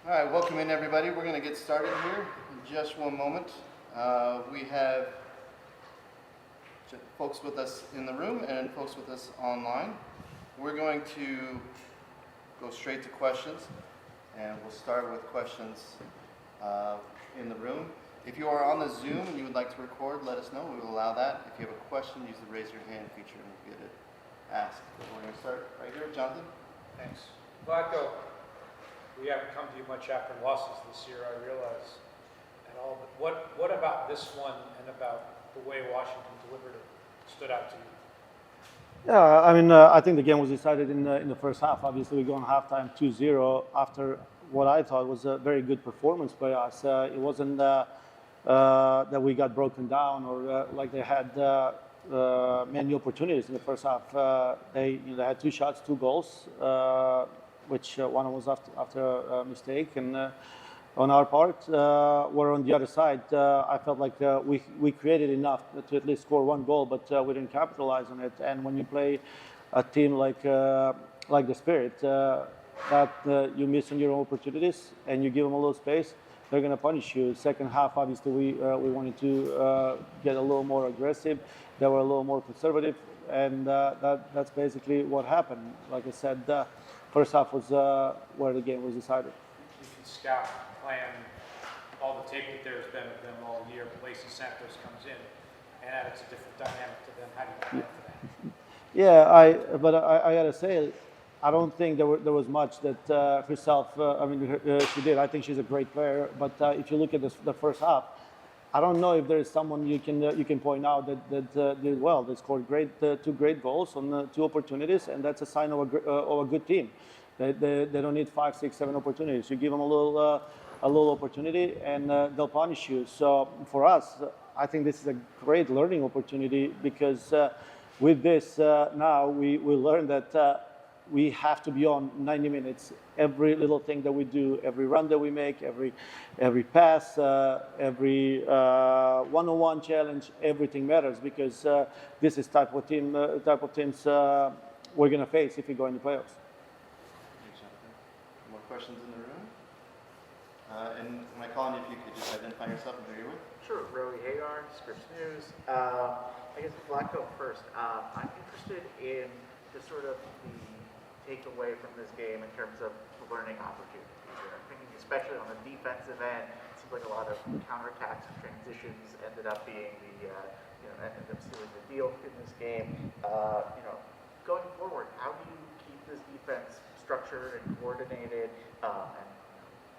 All right, welcome in everybody. We're going to get started here in just one moment. We have folks with us in the room and folks with us online. We're going to go straight to questions, and we'll start with questions in the room. If you are on the Zoom and you would like to record, let us know. We will allow that. If you have a question, use the raise your hand feature and we'll get it asked. We're going to start right here. Jonathan? Thanks. Vlatko, we haven't come to you much after losses this year, I realize, at all. But what about this one and about the way Washington delivered it stood out to you? Yeah, I mean, I think the game was decided in the first half. Obviously, we go on halftime 2-0 after what I thought was a very good performance by us. It wasn't that we got broken down or like they had many opportunities in the first half. They had 2 shots, 2 goals, which one was after a mistake. And on our part, where on the other side, I felt like we created enough to at least score 1 goal, but we didn't capitalize on it. And when you play a team like the Spirit, that you miss on your own opportunities and you give them a little space, they're going to punish you. Second half, obviously, we wanted to get a little more aggressive. They were a little more conservative, and that's basically what happened. Like I said, first half was where the game was decided. You can scout, plan, all the tape that there's been of them all year. Lacey Santos comes in, and it's a different dynamic to them. How do you plan for that? Yeah, but I gotta say, I don't think there was much that herself. She did. I think she's a great player. But if you look at the first half, I don't know if there is someone you can point out that did well. They scored 2 great goals on 2 opportunities, and that's a sign of a good team. They don't need 5, 6, 7 opportunities. You give them a little opportunity, and they'll punish you. So for us, I think this is a great learning opportunity because with this now we learn that. We have to be on 90 minutes. Every little thing that we do, every run that we make, every pass, every one-on-one challenge, everything matters because this is type of teams we're going to face if we go in the playoffs. Thanks, Jonathan. More questions in the room? And am I calling you if you could just identify yourself and who you're with? Sure, Rowie Hagar, Scripps News. I guess Vlatko first. I'm interested in just sort of the takeaway from this game in terms of learning opportunities. I'm thinking especially on the defensive end, it seems like a lot of counterattacks and transitions ended up being ended up sealing the deal in this game. Going forward, how do you keep this defense structured and coordinated and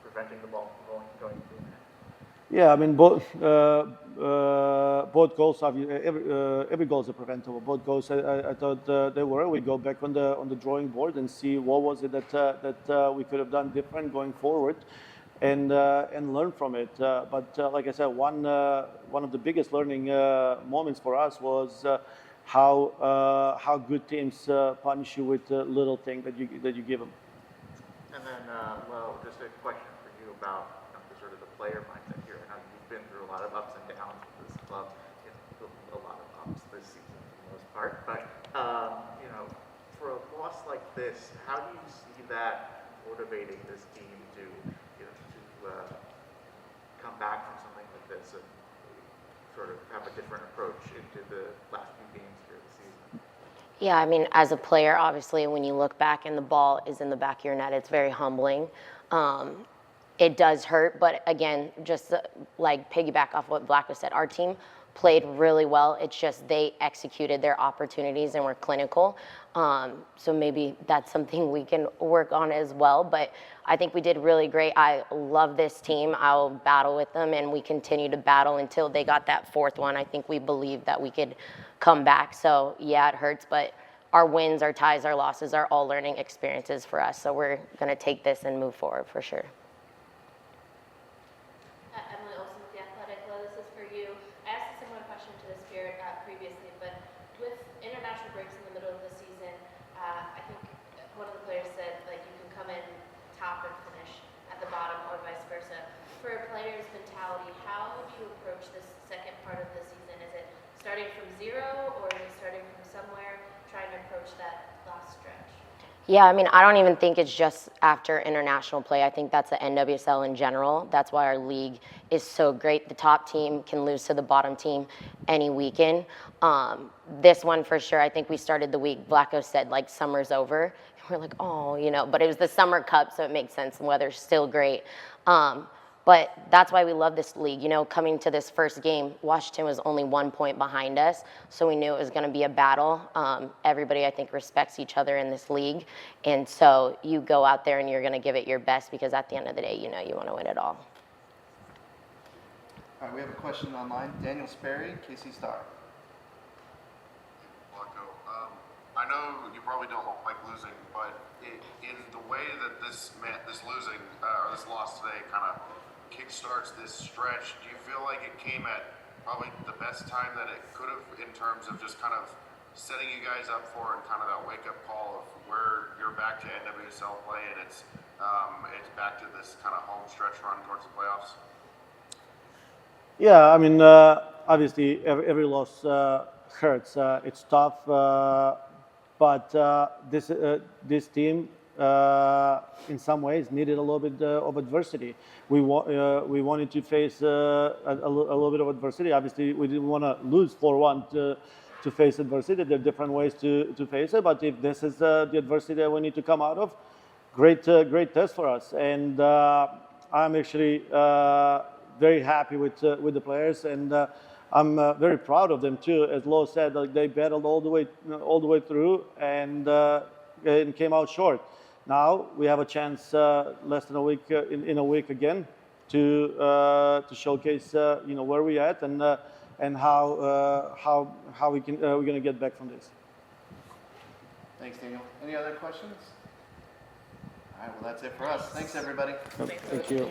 preventing the ball from going through that? Yeah, I mean both goals. Every goal is preventable. Both goals, I thought they were. We go back on the drawing board and see what was it that we could have done different going forward, and learn from it. But like I said, one of the biggest learning moments for us was how good teams punish you with little thing that you give them. And then, just a question for you about the player mindset here. I know you've been through a lot of ups and downs with this club, a lot of ups this season for the most part. But for a loss like this, how do you see that motivating this team to come back from something like this and sort of have a different approach into the last few games here this season? Yeah, I mean, as a player, obviously, when you look back and the ball is in the back of your net, it's very humbling. It does hurt, but again, just like piggyback off what Vlatko said, our team played really well. It's just they executed their opportunities and were clinical. So maybe that's something we can work on as well. But I think we did really great. I love this team. I'll battle with them, and we continue to battle until they got that 4th one. I think we believed that we could come back. So yeah, it hurts, but our wins, our ties, our losses are all learning experiences for us. So we're going to take this and move forward for sure. This is for you. I asked a similar question to the Spirit previously, but with international breaks in the middle of the season, I think one of the players said you can come in top and finish at the bottom, or vice versa. For a player's mentality, how do you approach this second part of the season? Is it starting from zero, or are you starting from somewhere, trying to approach that last stretch? Yeah, I mean, I don't even think it's just after international play. I think that's the NWSL in general. That's why our league is so great. The top team can lose to the bottom team any weekend. This one for sure, I think we started the week, Vlatko said, like, summer's over. And we're like, oh, you know, but it was the Summer Cup, so it makes sense. The weather's still great. But that's why we love this league. You know, coming to this first game, Washington was only 1 point behind us, so we knew it was going to be a battle. Everybody, I think, respects each other in this league, and so you go out there and you're going to give it your best because at the end of the day, you know, you want to win it all. All right, we have a question online. Daniel Sperry, KC Star. Vlatko, I know you probably don't like losing, but in the way that this losing or this loss today kind of kickstarts this stretch, do you feel like it came at probably the best time that it could have in terms of just kind of setting you guys up for and kind of that wake-up call of where you're back to NWSL play and it's back to this kind of home stretch run towards the playoffs? Yeah, I mean, obviously every loss hurts. It's tough, but this team, in some ways, needed a little bit of adversity. We wanted to face a little bit of adversity. Obviously, we didn't want to lose 4-1 to face adversity. There are different ways to face it, but if this is the adversity that we need to come out of, great test for us. And I'm actually very happy with the players, and I'm very proud of them too. As Loeau said, like, they battled all the way through and came out short. Now we have a chance, less than a week in a week again, to showcase you know, where we're at and how we're going to get back from this. Thanks, Daniel. Any other questions? All right, well, that's it for us. Thanks, everybody. Thank you.